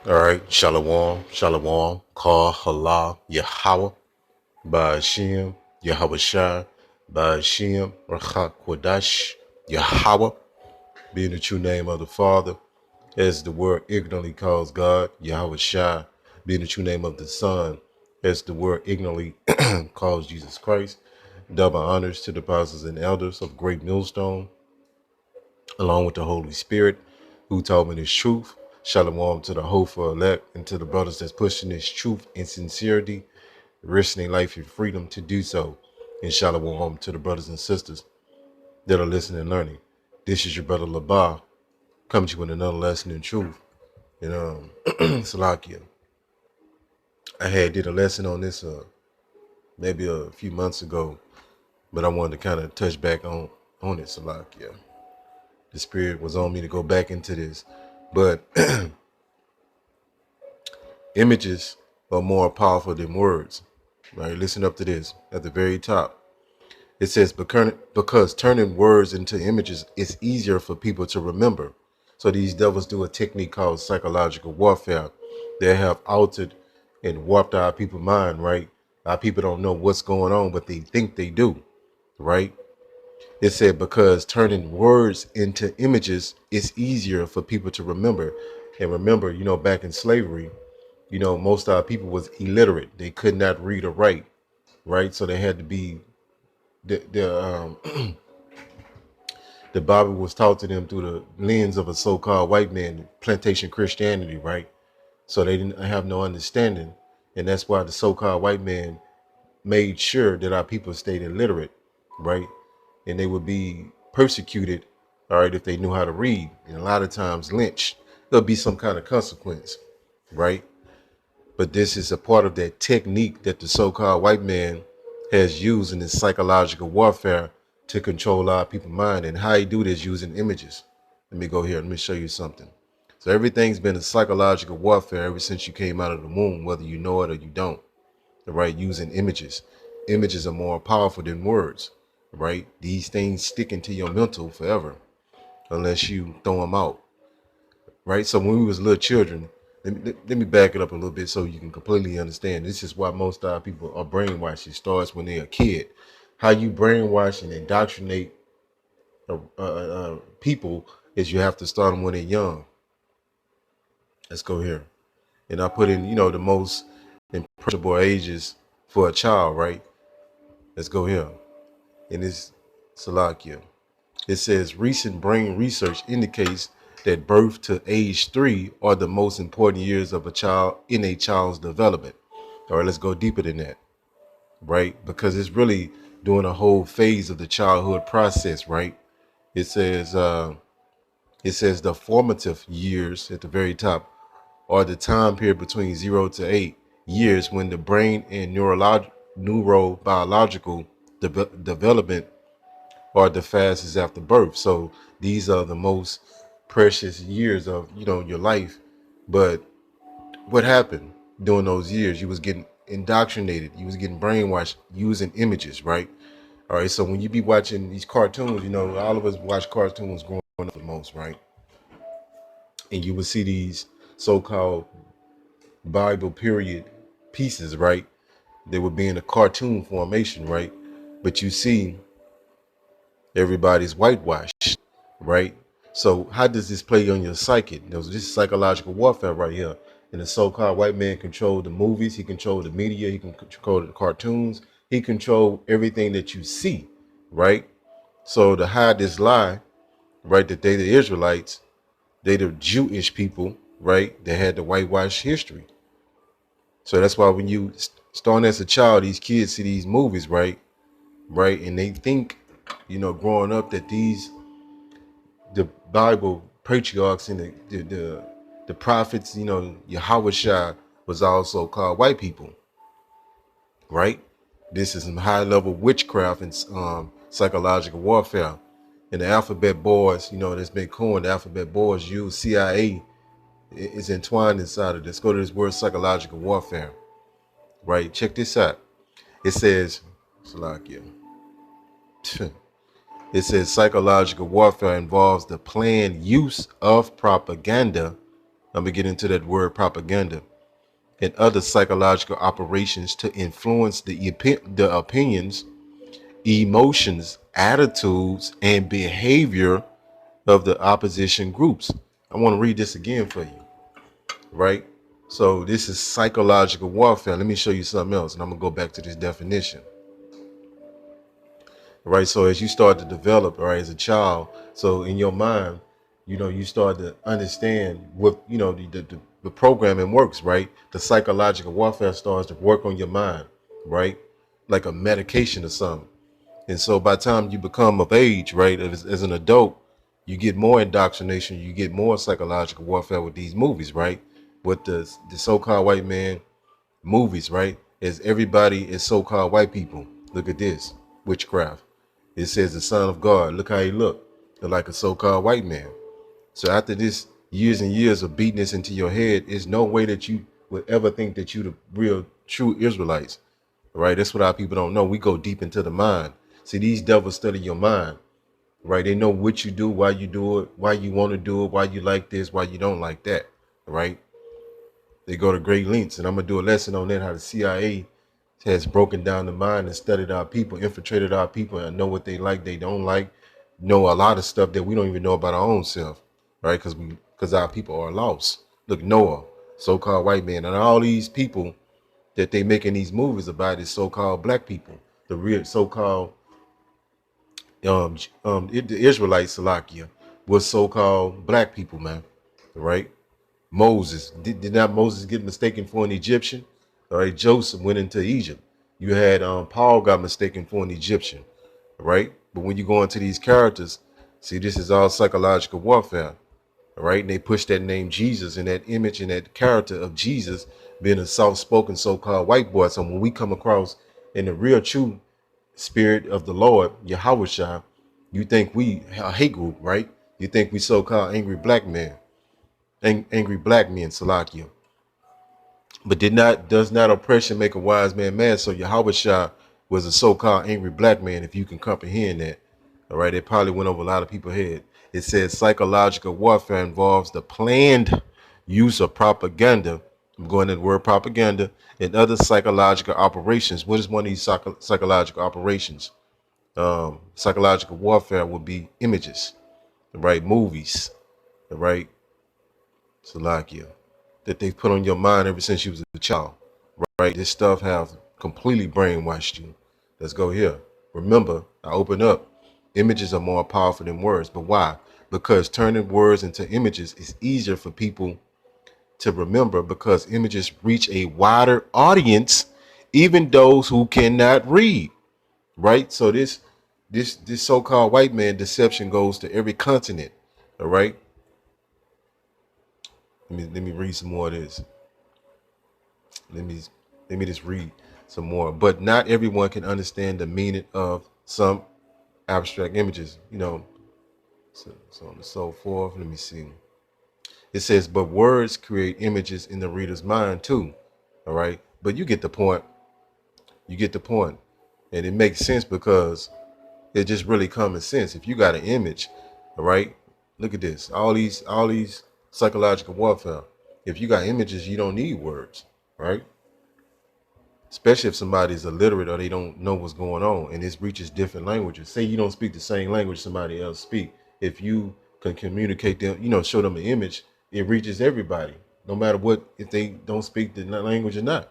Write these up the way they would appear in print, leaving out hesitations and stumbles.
All right, Shalom, Shalom, Kal Halal, Yahweh, Ba'ashim, Yahweh Shai, Ba'ashim, Rachak Kwadash, Yahweh, being the true name of the Father, as the word ignorantly calls God, Yahweh Shai, being the true name of the Son, as the word ignorantly calls Jesus Christ. Double honors to the apostles and elders of Great Millstone, along with the Holy Spirit, who taught me this truth. Shalom to the hopeful elect and to the brothers that's pushing this truth in sincerity, risking their life and freedom to do so. And shalom to the brothers and sisters that are listening and learning. This is your brother Labah coming to you with another lesson in truth. And Salakia, I had did a lesson on this maybe a few months ago, but I wanted to kind of touch back on it. Salakia, the spirit was on me to go back into this, but images are more powerful than words. Right? Listen up to this at the very top. It says, because turning words into images is easier for people to remember. So these devils do a technique called psychological warfare. They have altered and warped our people's mind, right? Our people don't know what's going on, but they think they do, right? It said, because turning words into images is easier for people to remember. And remember, back in slavery, most of our people was illiterate. They could not read or write, right? So they had to be the Bible was taught to them through the lens of a so-called white man, plantation Christianity, right? So they didn't have no understanding, and that's why the so-called white man made sure that our people stayed illiterate, right? And they would be persecuted, all right, if they knew how to read, and a lot of times lynched. There'll be some kind of consequence, right? But this is a part of that technique that the so-called white man has used in his psychological warfare to control our people's mind. And how he do this using images. Let me go here. Let me show you something. So everything's been a psychological warfare ever since you came out of the womb, whether you know it or you don't. Right? Using images. Images are more powerful than words. Right? These things stick into your mental forever unless you throw them out. Right? So when we was little children, let me back it up a little bit so you can completely understand. This is why most of our people are brainwashed. It starts when they're a kid. How you brainwash and indoctrinate people is you have to start them when they're young. Let's go here. And I put in, the most impressionable ages for a child, right? Let's go here. And it's Salakia. It says recent brain research indicates that birth to age 3 are the most important years of a child in a child's development. All right, let's go deeper than that, right? Because it's really doing a whole phase of the childhood process, right? It says the formative years at the very top are the time period between 0 to 8 years when the brain and neurobiological development are the fastest after birth. So these are the most precious years of your life. But what happened during those years? You was getting indoctrinated. You was getting brainwashed using images, right? All right. So when you be watching these cartoons, all of us watch cartoons growing up the most, right? And you would see these so-called Bible period pieces, right? They would be in a cartoon formation, right? But you see everybody's whitewashed, right? So how does this play on your psyche? This is psychological warfare right here. And the so-called white man controlled the movies, he controlled the media, he can control the cartoons, he controlled everything that you see, right? So to hide this lie, right, that they the Israelites, they the Jewish people, right, that had the whitewash history. So that's why when you start as a child, these kids see these movies, right, and they think, growing up that the Bible patriarchs and the prophets, Yahweh Shai was also called white people, right? This is some high level witchcraft and psychological warfare. And the alphabet boys, that's been coined. The alphabet boys use CIA is entwined inside of this. Go to this word psychological warfare, right? Check this out. It says, Salakia. It says psychological warfare involves the planned use of propaganda I'm gonna get into that word propaganda and other psychological operations to influence the opinions, emotions, attitudes, and behavior of the opposition groups. I want to read this again for you, right? So this is psychological warfare. Let me show you something else, and I'm gonna go back to this definition. Right. So as you start to develop, right, as a child, so in your mind, you start to understand what the programming works, right? The psychological warfare starts to work on your mind, right? Like a medication or something. And so by the time you become of age, right, as an adult, you get more indoctrination, you get more psychological warfare with these movies, right? With the so-called white man movies, right? As everybody is so-called white people. Look at this witchcraft. It says the Son of God. Look how he look. Look like a so-called white man. So after this years and years of beating this into your head, there's no way that you would ever think that you the real true Israelites. Right? That's what our people don't know. We go deep into the mind. See, these devils study your mind. Right? They know what you do, why you do it, why you want to do it, why you like this, why you don't like that. Right? They go to great lengths. And I'm gonna do a lesson on that, how the CIA has broken down the mind and studied our people, infiltrated our people, and know what they like, they don't like, know a lot of stuff that we don't even know about our own self, right? Because our people are lost. Look, Noah, so-called white man, and all these people that they making these movies about is so-called black people, the real so-called the Israelites, Salakia, was so-called black people, man, right? Moses. Did not Moses get mistaken for an Egyptian? All right, Joseph went into Egypt. You had Paul got mistaken for an Egyptian, right? But when you go into these characters, see, this is all psychological warfare, all right? And they push that name Jesus and that image and that character of Jesus being a soft-spoken so-called white boy. So when we come across in the real true spirit of the Lord, Yahweh, you think we a hate group, right? You think we so-called angry black men, angry black men, Salakia. But does not oppression make a wise man mad? So Yahweh Shah was a so-called angry black man, if you can comprehend that. All right, it probably went over a lot of people's head. It says psychological warfare involves the planned use of propaganda. I'm going to the word propaganda and other psychological operations. What is one of these psychological operations? Psychological warfare would be images, right? Movies, right? Salakia, that they put on your mind ever since you was a child. Right? This stuff have completely brainwashed you. Let's go here. Remember, I open up. Images are more powerful than words. But why? Because turning words into images is easier for people to remember because images reach a wider audience, even those who cannot read. Right? So this so-called white man deception goes to every continent. All right. Let me read some more of this. Let me let me just read some more. But not everyone can understand the meaning of some abstract images, so on and so forth. Let me see. It says, but words create images in the reader's mind too. All right. But you get the point. You get the point. And it makes sense because it's just really common sense. If you got an image, all right, look at this. All these psychological warfare. If you got images, you don't need words, right? Especially if somebody's illiterate or they don't know what's going on and this reaches different languages. Say you don't speak the same language somebody else speak. If you can communicate them, show them an image, it reaches everybody, no matter what, if they don't speak the language or not.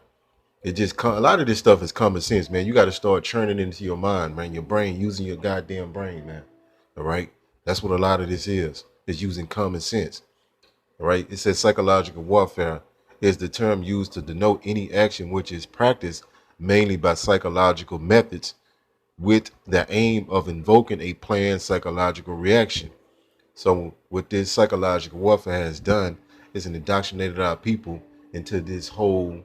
It just a lot of this stuff is common sense, man. You got to start churning into your mind, man. Your brain, using your goddamn brain, man. All right, that's what a lot of this is using common sense. Right? It says psychological warfare is the term used to denote any action which is practiced mainly by psychological methods with the aim of invoking a planned psychological reaction. So what this psychological warfare has done is it indoctrinated our people into this whole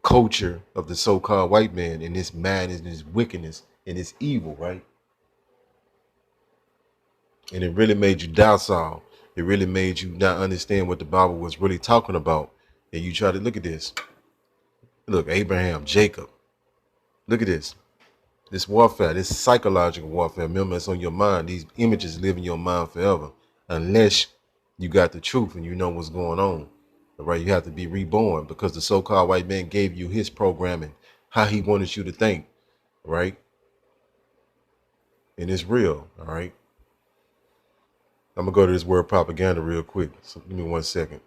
culture of the so-called white man and this madness and this wickedness and this evil, right? And it really made you docile. It really made you not understand what the Bible was really talking about. And you try to look at this. Look, Abraham, Jacob. Look at this. This warfare, this psychological warfare. Remember, it's on your mind. These images live in your mind forever. Unless you got the truth and you know what's going on. All right, you have to be reborn because the so-called white man gave you his programming, how he wanted you to think, right? And it's real, all right? I'm gonna go to this word propaganda real quick. So give me 1 second.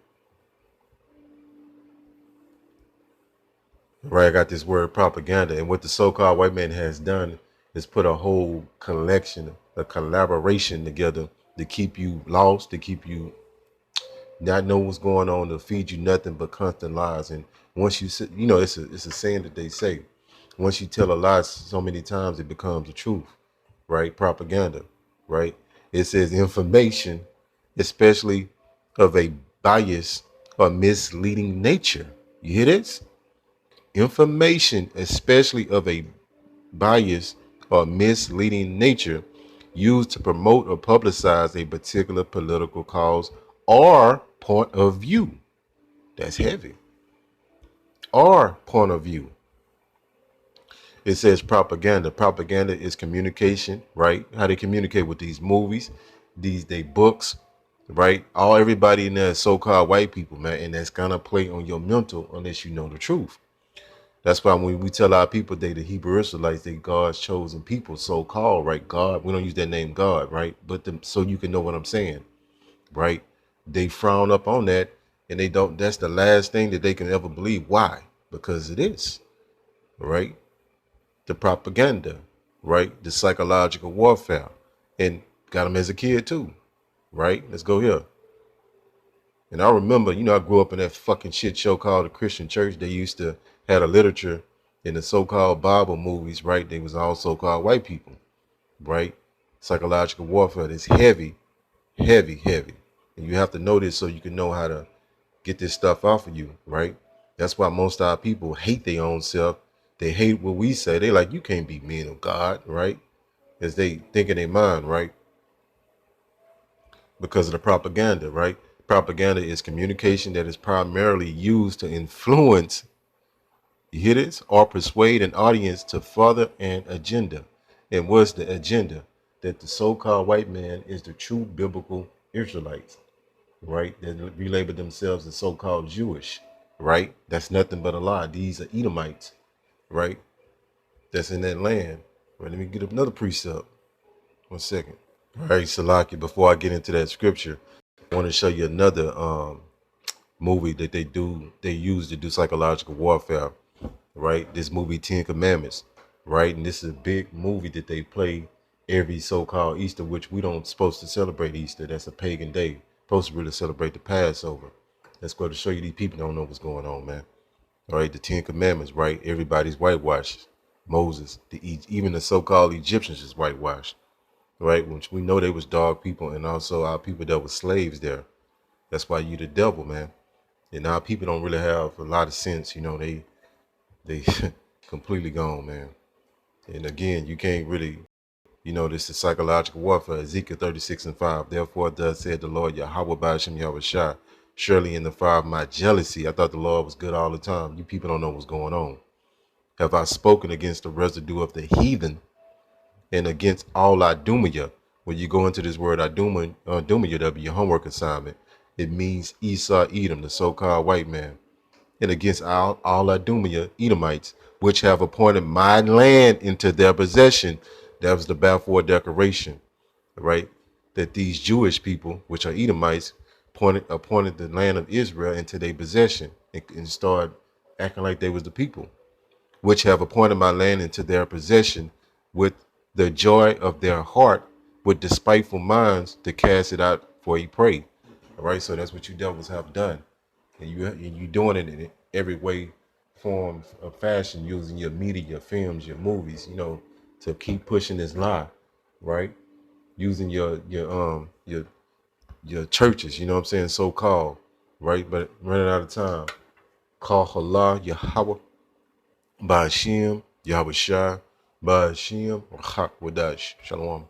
Right, I got this word propaganda, and what the so-called white man has done is put a whole collection, a collaboration together to keep you lost, to keep you not know what's going on, to feed you nothing but constant lies. And once you sit, it's a saying that they say, once you tell a lie so many times, it becomes the truth, right? Propaganda, right? It says information, especially of a biased or misleading nature. You hear this? Information, especially of a biased or misleading nature, used to promote or publicize a particular political cause or point of view. That's heavy. Or point of view. It says propaganda. Propaganda is communication, right? How they communicate with these movies, they books, right? Everybody in there is so-called white people, man, and that's gonna play on your mental unless you know the truth. That's why when we tell our people they the Hebrew Israelites, they God's chosen people, so-called, right? God, we don't use that name God, right? But so you can know what I'm saying, right? They frown up on that, and they don't. That's the last thing that they can ever believe. Why? Because it is, right? The propaganda, right? The psychological warfare, and got them as a kid too, right? Let's go here. And I remember, I grew up in that fucking shit show called the Christian Church. They used to had a literature in the so-called Bible movies, right? They was all so-called white people, right? Psychological warfare is heavy, heavy, heavy. And you have to know this so you can know how to get this stuff off of you, right? That's why most of our people hate their own self. They hate what we say. They like, you can't be men of God, right? As they think in their mind, right? Because of the propaganda, right? Propaganda is communication that is primarily used to influence, you hear this, or persuade an audience to further an agenda. And what's the agenda? That the so-called white man is the true biblical Israelites, right? That relabel themselves as so-called Jewish, right? That's nothing but a lie. These are Edomites, right? That's in that land. Right, let me get another precept. 1 second. All right, Salaki, before I get into that scripture, I want to show you another movie that they use to do psychological warfare, right? This movie, Ten Commandments, right? And this is a big movie that they play every so-called Easter, which we don't supposed to celebrate Easter. That's a pagan day. Supposed to really celebrate the Passover. That's going to show you these people don't know what's going on, man. All right, the Ten Commandments, right? Everybody's whitewashed. Moses, even the so-called Egyptians is whitewashed, right? Which we know they was dog people, and also our people that were slaves there. That's why you the devil, man. And our people don't really have a lot of sense, they completely gone, man. And again, you can't really, this is psychological warfare. Ezekiel 36:5. Therefore, thus said the Lord Yahweh Ba'ashem Yahweh Shai. Surely in the fire of my jealousy, I thought the Lord was good all the time. You people don't know what's going on. Have I spoken against the residue of the heathen and against all Idumea? When you go into this word Idumea, that'll be your homework assignment. It means Esau, Edom, the so-called white man, and against all Idumea, Edomites, which have appointed my land into their possession. That was the Balfour Declaration, right? That these Jewish people, which are Edomites, appointed the land of Israel into their possession and started acting like they was the people, which have appointed my land into their possession with the joy of their heart, with despiteful minds to cast it out for a prey. All right, so that's what you devils have done, and you doing it in every way, form of fashion, using your media, your films, your movies, to keep pushing this lie, right? Using your churches, you know what I'm saying, so called, right? But running out of time. Call Allah Yahweh Ba'ashem Yahweh Shai Ba'ashem Wadash Shalom.